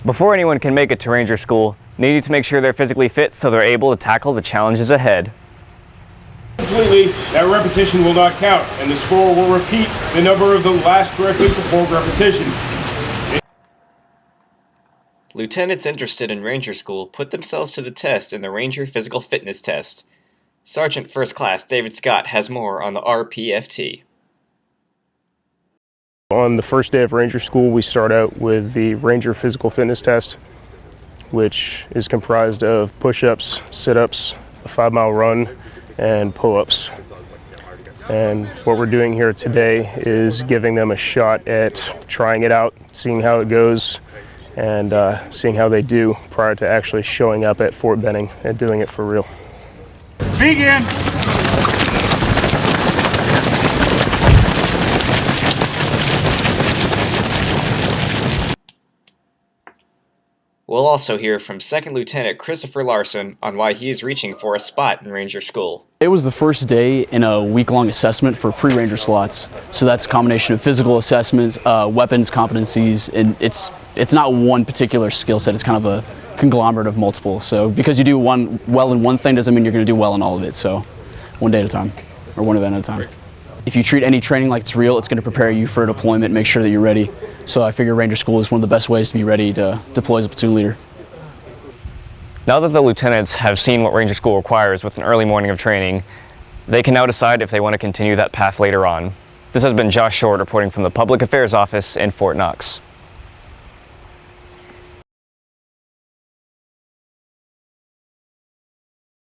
Before anyone can make it to Ranger School, they need to make sure they're physically fit so they're able to tackle the challenges ahead. Completely, that repetition will not count, and the scorer will repeat the number of the last correctly performed repetition. Lieutenants interested in Ranger School put themselves to the test in the Ranger Physical Fitness Test. Sergeant First Class David Scott has more on the RPFT. On the first day of Ranger School, we start out with the Ranger Physical Fitness Test, which is comprised of push-ups, sit-ups, a 5-mile run, and pull-ups. And what we're doing here today is giving them a shot at trying it out, seeing how it goes, and seeing how they do prior to actually showing up at Fort Benning and doing it for real. Begin! We'll also hear from 2nd Lieutenant Christopher Larson on why he is reaching for a spot in Ranger School. It was the first day in a week-long assessment for pre-Ranger slots. So that's a combination of physical assessments, weapons, competencies, and it's not one particular skill set. It's kind of a conglomerate of multiple. So because you do well in one thing doesn't mean you're going to do well in all of it. So one day at a time, or one event at a time. If you treat any training like it's real, it's going to prepare you for deployment, make sure that you're ready. So I figure Ranger School is one of the best ways to be ready to deploy as a platoon leader. Now that the lieutenants have seen what Ranger School requires with an early morning of training, they can now decide if they want to continue that path later on. This has been Josh Shortt reporting from the Public Affairs Office in Fort Knox.